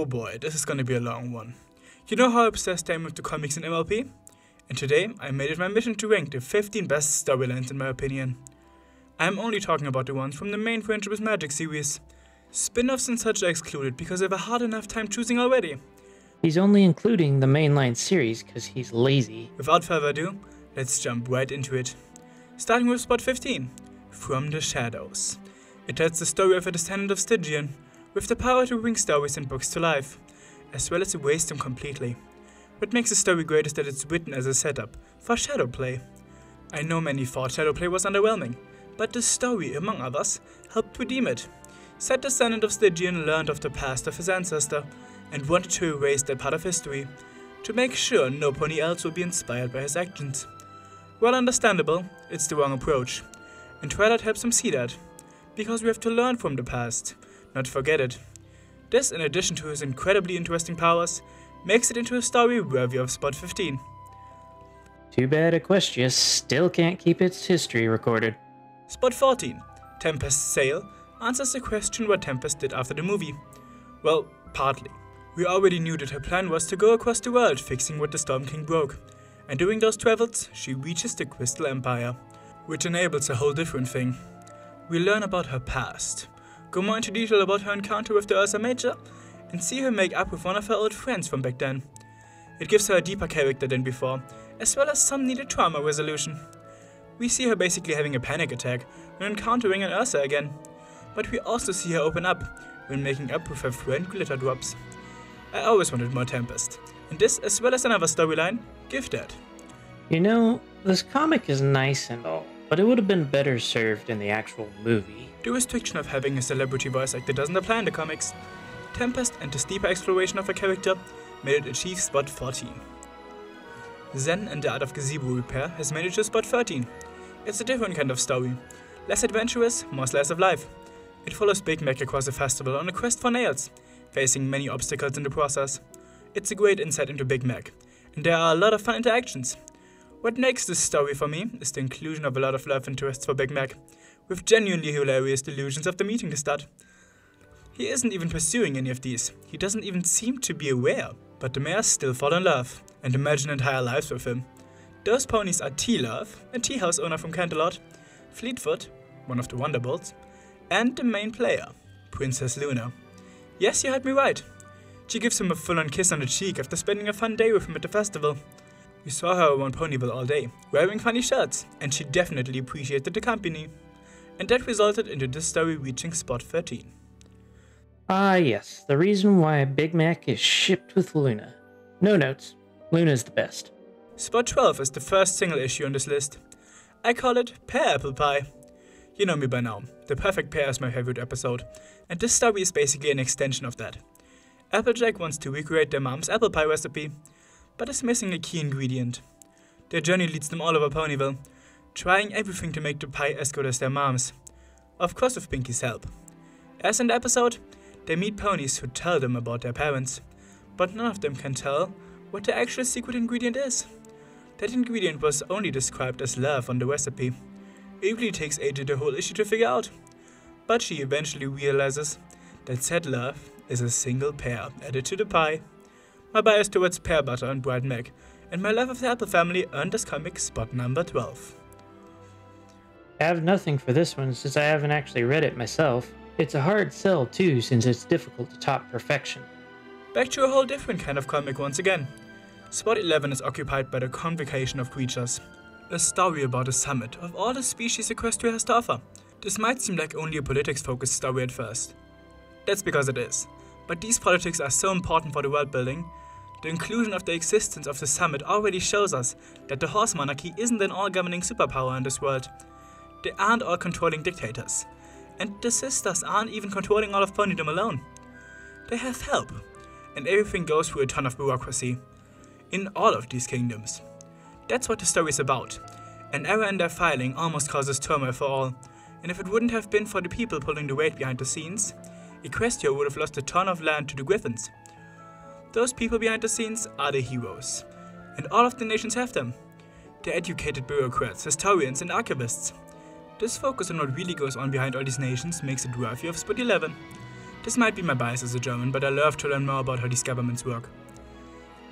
Oh boy, this is gonna be a long one. You know how obsessed I am with the comics in MLP? And today, I made it my mission to rank the 15 best storylines in my opinion. I am only talking about the ones from the main Friendship is Magic series. Spin-offs and such are excluded because I have a hard enough time choosing already. He's only including the mainline series because he's lazy. Without further ado, let's jump right into it. Starting with spot 15, From the Shadows. It tells the story of a descendant of Stygian, with the power to bring stories and books to life, as well as erase them completely. What makes the story great is that it's written as a setup for shadowplay. I know many thought shadowplay was underwhelming, but the story, among others, helped redeem it. Said descendant of Stygian learned of the past of his ancestor, and wanted to erase that part of history, to make sure no pony else would be inspired by his actions. Well understandable, it's the wrong approach, and Twilight helps him see that, because we have to learn from the past, not forget it. This, in addition to his incredibly interesting powers, makes it into a story worthy of spot 15. Too bad Equestria still can't keep its history recorded. Spot 14, Tempest's Sail, answers the question what Tempest did after the movie. Well, partly. We already knew that her plan was to go across the world fixing what the Storm King broke, and during those travels, she reaches the Crystal Empire, which enables a whole different thing. We learn about her past, go more into detail about her encounter with the Ursa Major, and see her make up with one of her old friends from back then. It gives her a deeper character than before, as well as some needed trauma resolution. We see her basically having a panic attack when encountering an Ursa again, but we also see her open up when making up with her friend Glitter Drops. I always wanted more Tempest, and this, as well as another storyline, give that. You know, this comic is nice and all, but it would have been better served in the actual movie. The restriction of having a celebrity voice actor doesn't apply in the comics. Tempest and the deeper exploration of her character made it achieve spot 14. Zen and the Art of Gazebo Repair has made it to spot 13. It's a different kind of story. Less adventurous, more slice of life. It follows Big Mac across a festival on a quest for nails, facing many obstacles in the process. It's a great insight into Big Mac, and there are a lot of fun interactions. What makes this story for me is the inclusion of a lot of love interests for Big Mac, with genuinely hilarious delusions of the meeting the stud. He isn't even pursuing any of these, he doesn't even seem to be aware, but the mares still fall in love, and imagine entire lives with him. Those ponies are T-Love, a tea house owner from Canterlot, Fleetfoot, one of the Wonderbolts, and the main player, Princess Luna. Yes, you heard me right. She gives him a full-on kiss on the cheek after spending a fun day with him at the festival. We saw her around Ponyville all day, wearing funny shirts, and she definitely appreciated the company. And that resulted into this story reaching spot 13. Ah yes, the reason why Big Mac is shipped with Luna. No notes, Luna's the best. Spot 12 is the first single issue on this list. I call it Pear Apple Pie. You know me by now, the perfect pear is my favorite episode, and this story is basically an extension of that. Applejack wants to recreate their mom's apple pie recipe, but is missing a key ingredient. Their journey leads them all over Ponyville, trying everything to make the pie as good as their mom's. Of course with Pinky's help. As in the episode, they meet ponies who tell them about their parents, but none of them can tell what the actual secret ingredient is. That ingredient was only described as love on the recipe. It really takes AJ the whole issue to figure out, but she eventually realizes that said love is a single pear added to the pie. My bias towards pear butter and bright Mac, and my love of the Apple family earned this comic spot number 12. I have nothing for this one since I haven't actually read it myself. It's a hard sell too since it's difficult to top perfection. Back to a whole different kind of comic once again. Spot 11 is occupied by the Convocation of Creatures, a story about a summit of all the species Equestria has to offer. This might seem like only a politics-focused story at first. That's because it is, but these politics are so important for the world building. The inclusion of the existence of the summit already shows us that the horse monarchy isn't an all-governing superpower in this world. They aren't all controlling dictators, and the sisters aren't even controlling all of Ponydom alone. They have help, and everything goes through a ton of bureaucracy. In all of these kingdoms. That's what the story is about. An error in their filing almost causes turmoil for all, and if it wouldn't have been for the people pulling the weight behind the scenes, Equestria would have lost a ton of land to the Griffins. Those people behind the scenes are the heroes, and all of the nations have them. They're educated bureaucrats, historians, and archivists. This focus on what really goes on behind all these nations makes it worthy of spot 11. This might be my bias as a German, but I love to learn more about how these governments work.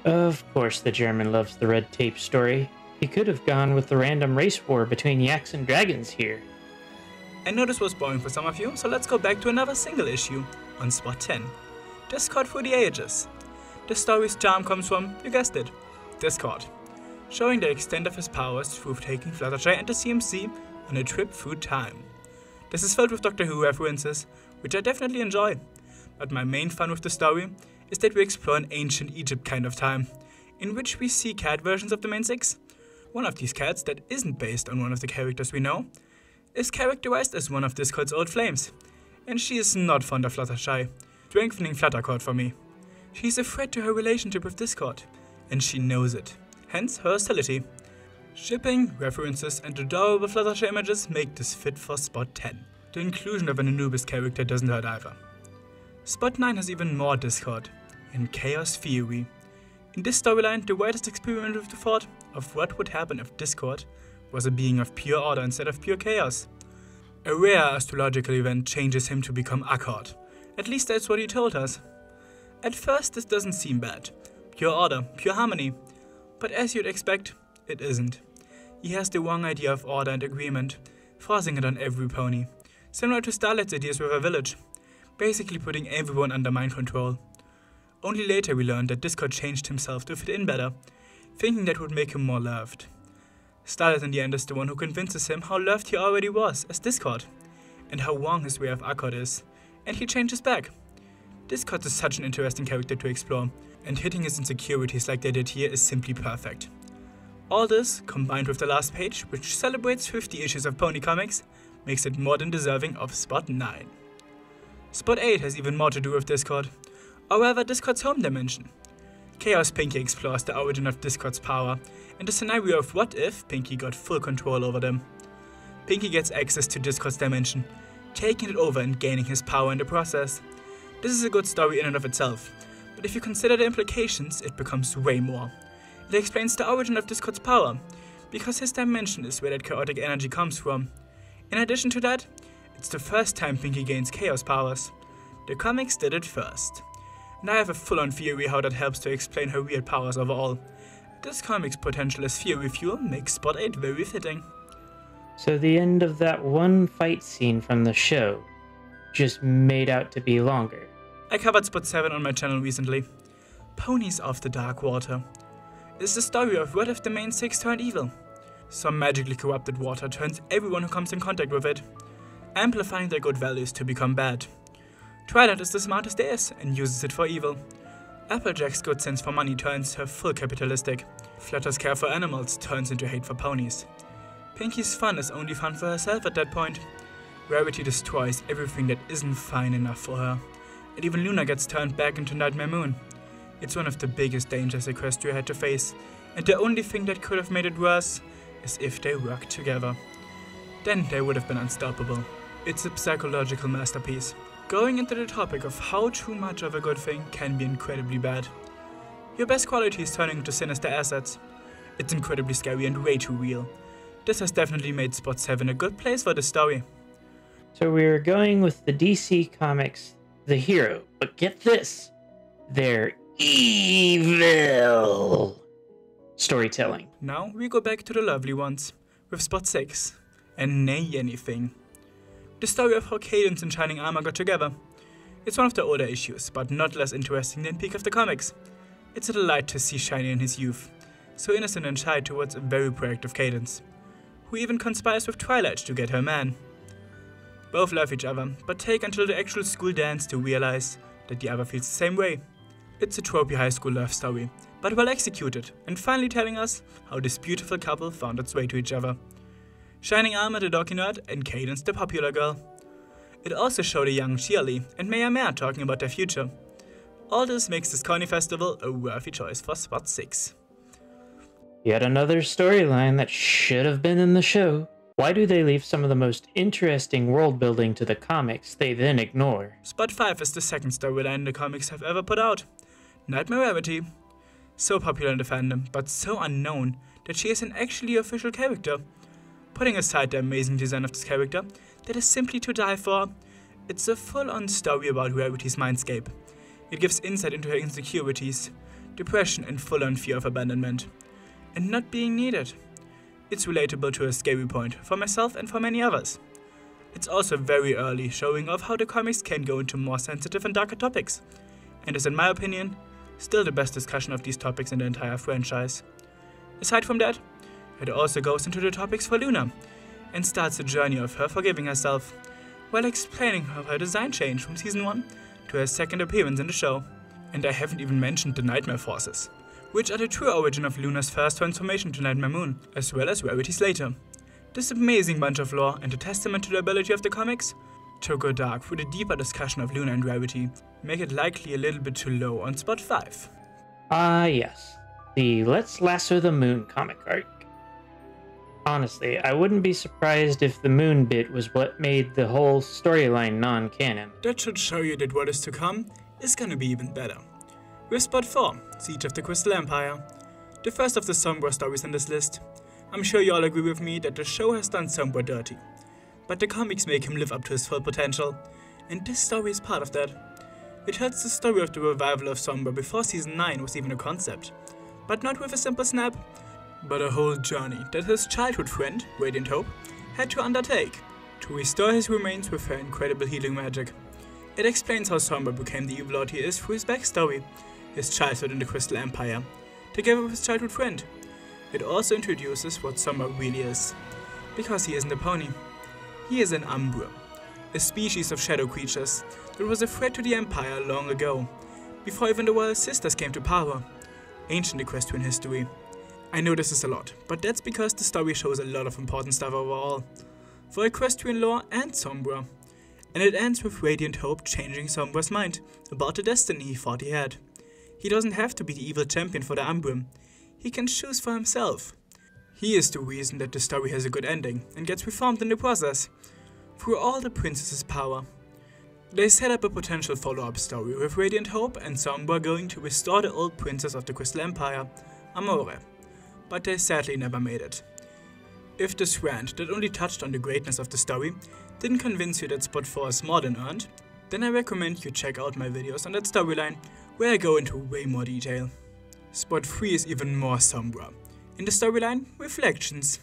Of course the German loves the red tape story. He could have gone with the random race war between yaks and dragons here. I know this was boring for some of you, so let's go back to another single issue on spot 10. Discord for the ages. The story's charm comes from, you guessed it, Discord, showing the extent of his powers through taking Fluttershy and the CMC on a trip through time. This is filled with Doctor Who references, which I definitely enjoy, but my main fun with the story is that we explore an ancient Egypt kind of time, in which we see cat versions of the main six. One of these cats that isn't based on one of the characters we know is characterized as one of Discord's old flames, and she is not fond of Fluttershy, strengthening Fluttercord for me. She's a threat to her relationship with Discord, and she knows it, hence her hostility. Shipping, references, and adorable Fluttershy images make this fit for spot 10. The inclusion of an Anubis character doesn't hurt either. Spot 9 has even more Discord, and Chaos Theory. In this storyline, the writers experimented with the thought of what would happen if Discord was a being of pure order instead of pure chaos. A rare astrological event changes him to become Accord. At least that's what he told us. At first this doesn't seem bad. Pure order, pure harmony. But as you'd expect, it isn't. He has the wrong idea of order and agreement, forcing it on every pony. Similar to Starlight's ideas with her village, basically putting everyone under mind control. Only later we learned that Discord changed himself to fit in better, thinking that would make him more loved. Starlight in the end is the one who convinces him how loved he already was as Discord, and how wrong his way of Accord is, and he changes back. Discord is such an interesting character to explore, and hitting his insecurities like they did here is simply perfect. All this, combined with the last page, which celebrates 50 issues of Pony Comics, makes it more than deserving of spot 9. Spot 8 has even more to do with Discord, or rather Discord's home dimension. Chaos Pinky explores the origin of Discord's power, and the scenario of what if Pinky got full control over them. Pinky gets access to Discord's dimension, taking it over and gaining his power in the process. This is a good story in and of itself, but if you consider the implications, it becomes way more. It explains the origin of Discord's power, because his dimension is where that chaotic energy comes from. In addition to that, it's the first time Pinky gains chaos powers. The comics did it first. And I have a full-on theory how that helps to explain her weird powers overall. This comic's potential as theory fuel makes spot 8 very fitting. So the end of that one fight scene from the show just made out to be longer. I covered spot 7 on my channel recently. Ponies of the Dark Water. It's the story of what if the main six turned evil. Some magically corrupted water turns everyone who comes in contact with it, amplifying their good values to become bad. Twilight is the smartest there is and uses it for evil. Applejack's good sense for money turns her full capitalistic. Flutter's care for animals turns into hate for ponies. Pinky's fun is only fun for herself at that point. Rarity destroys everything that isn't fine enough for her. And even Luna gets turned back into Nightmare Moon. It's one of the biggest dangers Equestria had to face, and the only thing that could have made it worse is if they worked together. Then they would have been unstoppable. It's a psychological masterpiece, going into the topic of how too much of a good thing can be incredibly bad. Your best quality is turning into sinister assets. It's incredibly scary and way too real. This has definitely made Spot 7 a good place for the story. So we're going with the DC Comics, the hero, but get this, they're evil storytelling. Now we go back to the lovely ones, with Spot 6, and Nay Anything. The story of how Cadence and Shining Armor got together. It's one of the older issues, but not less interesting than Peak of the Comics. It's a delight to see Shiny in his youth, so innocent and shy towards a very proactive Cadence, who even conspires with Twilight to get her man. Both love each other, but take until the actual school dance to realize that the other feels the same way. It's a tropey high school love story, but well executed, and finally telling us how this beautiful couple found its way to each other. Shining Armor the dorky nerd, and Cadence the popular girl. It also showed a young Shirley and Maya Mare talking about their future. All this makes this Coney Festival a worthy choice for Spot 6. Yet another storyline that should have been in the show. Why do they leave some of the most interesting world building to the comics they then ignore? Spot 5 is the second storyline the comics have ever put out. Nightmare Rarity. So popular in the fandom, but so unknown that she is an actually official character. Putting aside the amazing design of this character, that is simply to die for, It's a full-on story about Rarity's mindscape. It gives insight into her insecurities, depression and full-on fear of abandonment, and not being needed. It's relatable to a scary point for myself and for many others. It's also very early, showing off how the comics can go into more sensitive and darker topics, and is in my opinion, still the best discussion of these topics in the entire franchise. Aside from that, it also goes into the topics for Luna, and starts the journey of her forgiving herself, while explaining how her design changed from Season 1 to her second appearance in the show. And I haven't even mentioned the Nightmare Forces, which are the true origin of Luna's first transformation to Nightmare Moon, as well as Rarity's later. This amazing bunch of lore and a testament to the ability of the comics to go dark through the deeper discussion of Luna and Rarity make it likely a little bit too low on spot 5. Yes. The Let's Lasso the Moon comic arc. Honestly, I wouldn't be surprised if the moon bit was what made the whole storyline non-canon. That should show you that what is to come is gonna be even better. With spot 4, Siege of the Crystal Empire, the first of the Somra stories in this list. I'm sure you all agree with me that the show has done Somra dirty, but the comics make him live up to his full potential, and this story is part of that. It tells the story of the revival of Somra before Season 9 was even a concept, but not with a simple snap, but a whole journey that his childhood friend, Radiant Hope, had to undertake to restore his remains with her incredible healing magic. It explains how Somra became the evil lord he is through his backstory, his childhood in the Crystal Empire, together with his childhood friend. It also introduces what Somra really is, because he isn't a pony. He is an Umbra, a species of shadow creatures that was a threat to the Empire long ago, before even the Royal Sisters came to power. Ancient equestrian history. I know this is a lot, but that's because the story shows a lot of important stuff overall, for equestrian lore and Somra. And it ends with Radiant Hope changing Somra's mind about the destiny he thought he had. He doesn't have to be the evil champion for the Umbra. He can choose for himself. He is the reason that the story has a good ending and gets reformed in the process, through all the princess's power. They set up a potential follow-up story with Radiant Hope and Somra going to restore the old princess of the Crystal Empire, Amore, but they sadly never made it. If this rant that only touched on the greatness of the story didn't convince you that spot 4 is more than earned, then I recommend you check out my videos on that storyline, where I go into way more detail. Spot 3 is even more Somra. In the storyline, Reflections.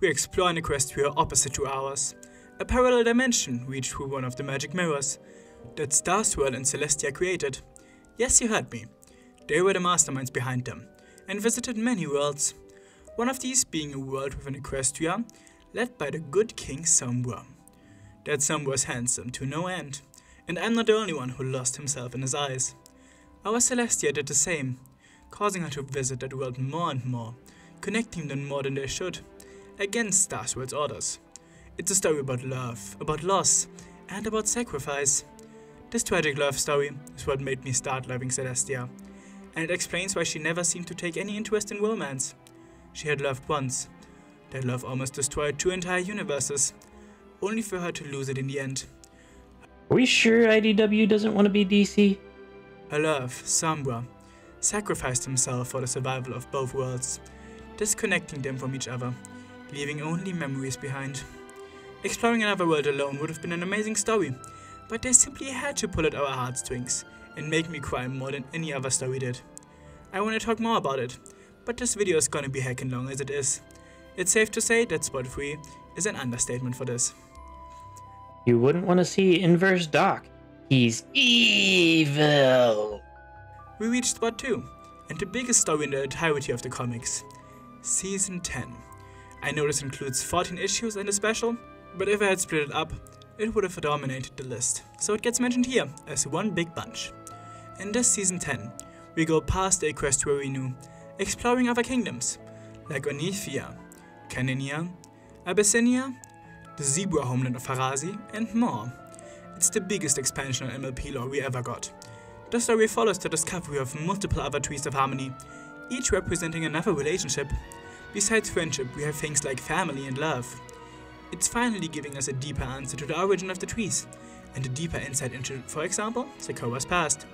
We explore an Equestria opposite to ours, a parallel dimension reached through one of the magic mirrors that Starswirl and Celestia created. Yes, you heard me. They were the masterminds behind them, and visited many worlds. One of these being a world with an Equestria, led by the good King Somra. That Somra is handsome to no end, and I'm not the only one who lost himself in his eyes. Our Celestia did the same, causing her to visit that world more and more, connecting them more than they should, against Starswirl's orders. It's a story about love, about loss, and about sacrifice. This tragic love story is what made me start loving Celestia, and it explains why she never seemed to take any interest in romance. She had loved once. That love almost destroyed 2 entire universes, only for her to lose it in the end. Are we sure IDW doesn't want to be DC? Her love, Somra, sacrificed himself for the survival of both worlds, disconnecting them from each other, leaving only memories behind. Exploring another world alone would have been an amazing story, but they simply had to pull at our heartstrings and make me cry more than any other story did. I want to talk more about it, but this video is gonna be heckin' long as it is. It's safe to say that spot 3 is an understatement for this. You wouldn't want to see Inverse Doc. He's evil. We reached spot 2, and the biggest story in the entirety of the comics, Season 10. I know this includes 14 issues and a special, but if I had split it up, it would have dominated the list, so it gets mentioned here as one big bunch. In this Season 10, we go past the Equestria we knew, exploring other kingdoms, like Onithia, Caninia, Abyssinia, the zebra homeland of Harazi, and more. It's the biggest expansion on MLP lore we ever got. The story follows the discovery of multiple other trees of harmony, each representing another relationship. Besides friendship, we have things like family and love. It's finally giving us a deeper answer to the origin of the trees, and a deeper insight into, for example, Sokora's past,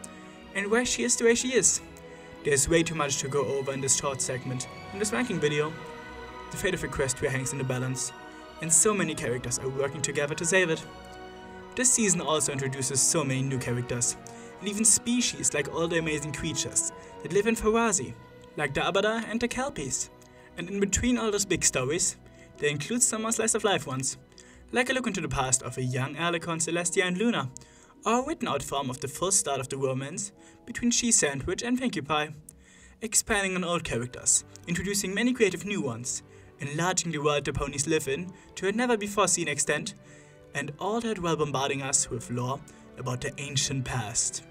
and why she is the way she is. There's way too much to go over in this short segment. In this ranking video, the fate of Equestria hangs in the balance, and so many characters are working together to save it. This season also introduces so many new characters, and even species like all the amazing creatures that live in Phawazi, like the Abada and the Kelpies. And in between all those big stories, they include some more slice of life ones, like a look into the past of a young Alicon, Celestia and Luna, or a written out form of the first start of the romance between Cheese Sandwich and Pinkie Pie. Expanding on old characters, introducing many creative new ones, enlarging the world the ponies live in to a never before seen extent, and all that while bombarding us with lore about the ancient past.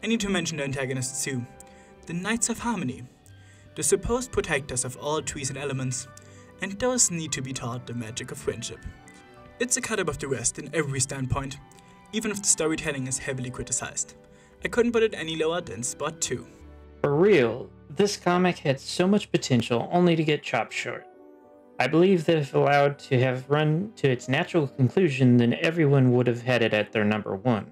I need to mention the antagonists too, the Knights of Harmony, the supposed protectors of all trees and elements, and those need to be taught the magic of friendship. It's a cut above the rest in every standpoint, even if the storytelling is heavily criticized. I couldn't put it any lower than spot 2. For real, this comic had so much potential only to get chopped short. I believe that if allowed to have run to its natural conclusion, then everyone would have had it at their number 1.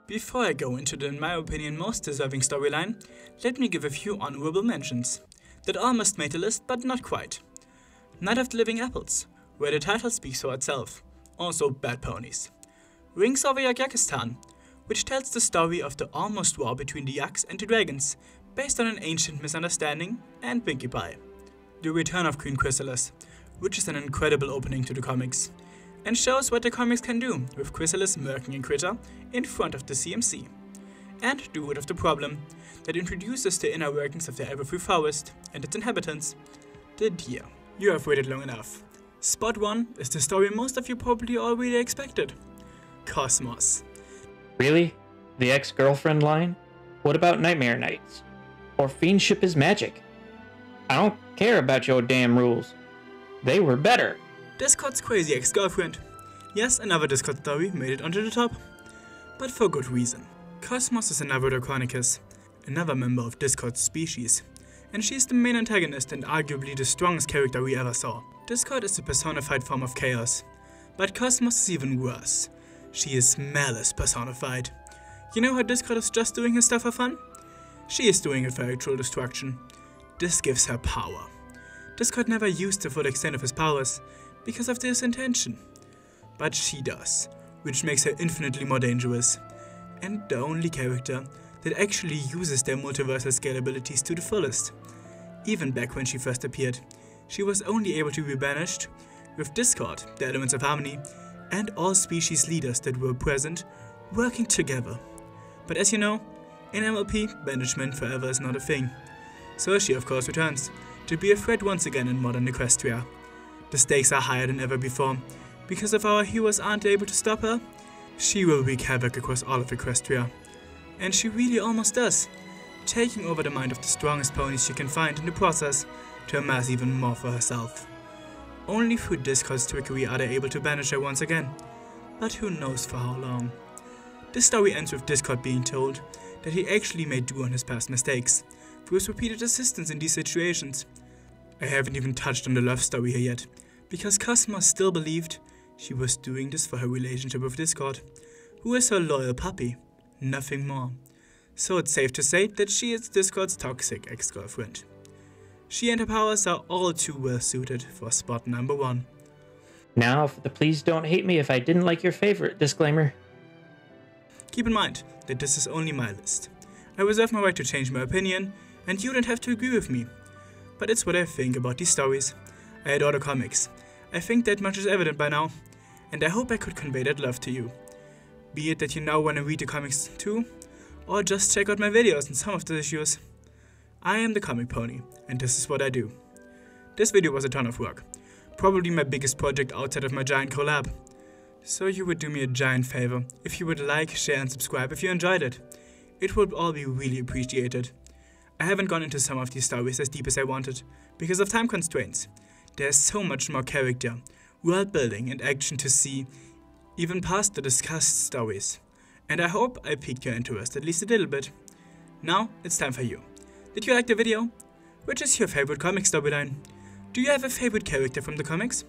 Before I go into the, in my opinion, most deserving storyline, let me give a few honorable mentions that almost made the list, but not quite. Night of the Living Apples, where the title speaks for itself, also bad ponies. Rings over Yakistan, which tells the story of the almost war between the Yaks and the Dragons, based on an ancient misunderstanding, and Pinkie Pie. The Return of Queen Chrysalis, which is an incredible opening to the comics, and shows what the comics can do with Chrysalis murking a critter in front of the CMC. And The Root of the Problem, that introduces the inner workings of the Everfree Forest and its inhabitants, the deer. You have waited long enough. Spot 1 is the story most of you probably already expected. Cosmos. Really? The ex-girlfriend line? What about Nightmare Nights? Or Fiendship is Magic? I don't care about your damn rules. They were better. Discord's crazy ex-girlfriend. Yes, another Discord story made it onto the top. But for good reason. Cosmos is another Draconicus, another member of Discord's species, and she is the main antagonist and arguably the strongest character we ever saw. Discord is the personified form of chaos, but Cosmos is even worse. She is malice personified. You know how Discord is just doing his stuff for fun? She is doing it for actual destruction. This gives her power. Discord never used the full extent of his powers because of this intention, but she does, which makes her infinitely more dangerous, and the only character that actually uses their multiversal scale abilities to the fullest. Even back when she first appeared, she was only able to be banished with Discord, the Elements of Harmony, and all species leaders that were present working together. But as you know, in MLP, banishment forever is not a thing. So she of course returns, to be a threat once again in modern Equestria. The stakes are higher than ever before, because if our heroes aren't able to stop her, she will wreak havoc across all of Equestria. And she really almost does, taking over the mind of the strongest ponies she can find in the process to amass even more for herself. Only through Discord's trickery are they able to banish her once again, but who knows for how long. This story ends with Discord being told that he actually made do on his past mistakes, through his repeated assistance in these situations. I haven't even touched on the love story here yet, because Cosmos still believed she was doing this for her relationship with Discord, who is her loyal puppy, nothing more. So it's safe to say that she is Discord's toxic ex-girlfriend. She and her powers are all too well suited for spot number 1. Now for the please don't hate me if I didn't like your favorite disclaimer. Keep in mind that this is only my list. I reserve my right to change my opinion, and you don't have to agree with me. But it's what I think about these stories. I adore the comics. I think that much is evident by now, and I hope I could convey that love to you. Be it that you now want to read the comics too, or just check out my videos on some of the issues. I am the Comic Pony, and this is what I do. This video was a ton of work, probably my biggest project outside of my giant collab. So you would do me a giant favor if you would like, share and subscribe if you enjoyed it. It would all be really appreciated. I haven't gone into some of these stories as deep as I wanted, because of time constraints. There's so much more character, world building and action to see, even past the discussed stories. And I hope I piqued your interest at least a little bit. Now it's time for you. Did you like the video? Which is your favorite comic storyline? Do you have a favorite character from the comics?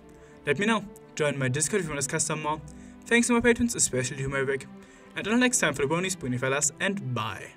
Let me know. Join my Discord if you want to discuss some more. Thanks to my patrons, especially to Maverick. And until next time for the Ponies, Pony Fellas, and bye.